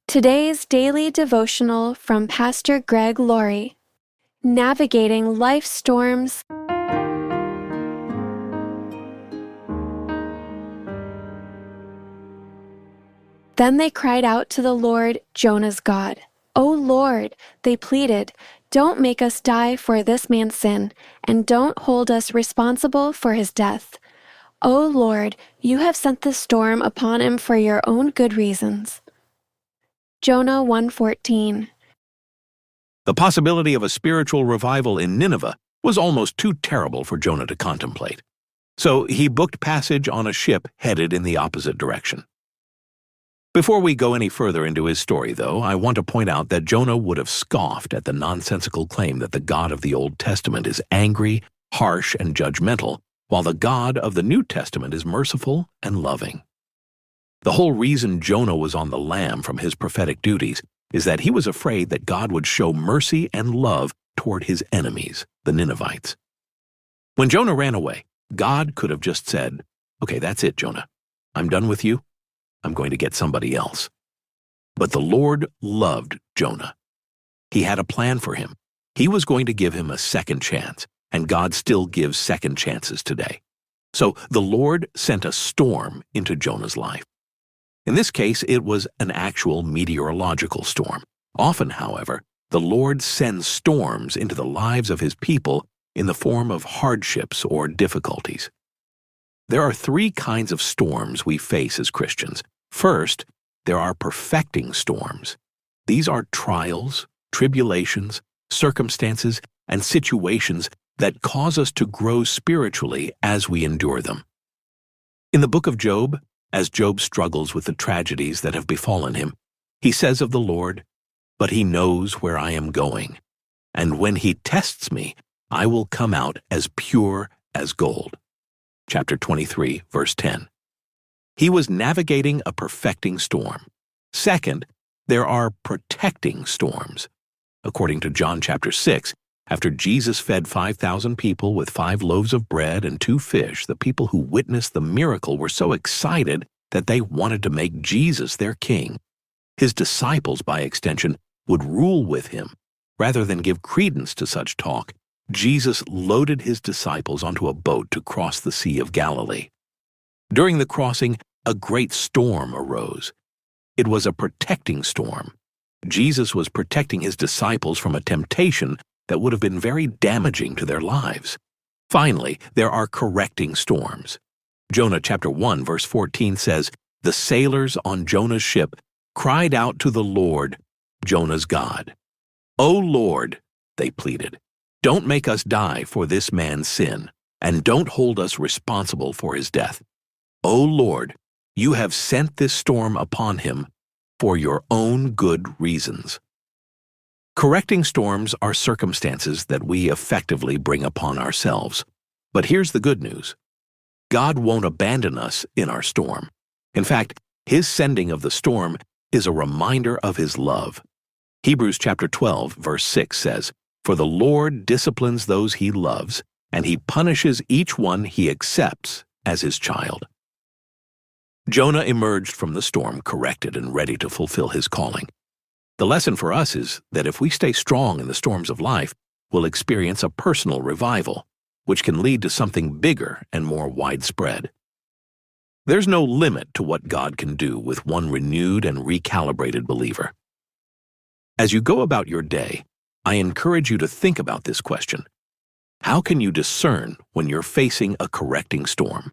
Today's daily devotional from Pastor Greg Laurie. Navigating Life's Storms. Then they cried out to the Lord, Jonah's God. "O Lord," they pleaded, "don't make us die for this man's sin, and don't hold us responsible for his death. O Lord, you have sent this storm upon him for your own good reasons." Jonah 1:14. The possibility of a spiritual revival in Nineveh was almost too terrible for Jonah to contemplate. So he booked passage on a ship headed in the opposite direction. Before we go any further into his story, though, I want to point out that Jonah would have scoffed at the nonsensical claim that the God of the Old Testament is angry, harsh, and judgmental, while the God of the New Testament is merciful and loving. The whole reason Jonah was on the lam from his prophetic duties is that he was afraid that God would show mercy and love toward his enemies, the Ninevites. When Jonah ran away, God could have just said, "Okay, that's it, Jonah. I'm done with you. I'm going to get somebody else." But the Lord loved Jonah. He had a plan for him. He was going to give him a second chance, and God still gives second chances today. So the Lord sent a storm into Jonah's life. In this case, it was an actual meteorological storm. Often, however, the Lord sends storms into the lives of his people in the form of hardships or difficulties. There are three kinds of storms we face as Christians. First, there are perfecting storms. These are trials, tribulations, circumstances, and situations that cause us to grow spiritually as we endure them. In the book of Job, as Job struggles with the tragedies that have befallen him, he says of the Lord, "But he knows where I am going, and when he tests me, I will come out as pure as gold." Chapter 23, verse 10. He was navigating a perfecting storm. Second, there are protecting storms. According to John chapter 6, after Jesus fed 5,000 people with 5 loaves of bread and 2 fish, the people who witnessed the miracle were so excited that they wanted to make Jesus their king. His disciples, by extension, would rule with him. Rather than give credence to such talk, Jesus loaded his disciples onto a boat to cross the Sea of Galilee. During the crossing, a great storm arose. It was a protecting storm. Jesus was protecting his disciples from a temptation that would have been very damaging to their lives. Finally, there are correcting storms. Jonah chapter 1 verse 14 says, "The sailors on Jonah's ship cried out to the Lord, Jonah's God. 'O Lord,' they pleaded, 'don't make us die for this man's sin, and don't hold us responsible for his death. O Lord, you have sent this storm upon him for your own good reasons.'" Correcting storms are circumstances that we effectively bring upon ourselves. But here's the good news. God won't abandon us in our storm. In fact, his sending of the storm is a reminder of his love. Hebrews chapter 12, verse 6 says, "For the Lord disciplines those he loves, and he punishes each one he accepts as his child." Jonah emerged from the storm corrected and ready to fulfill his calling. The lesson for us is that if we stay strong in the storms of life, we'll experience a personal revival, which can lead to something bigger and more widespread. There's no limit to what God can do with one renewed and recalibrated believer. As you go about your day, I encourage you to think about this question. How can you discern when you're facing a correcting storm?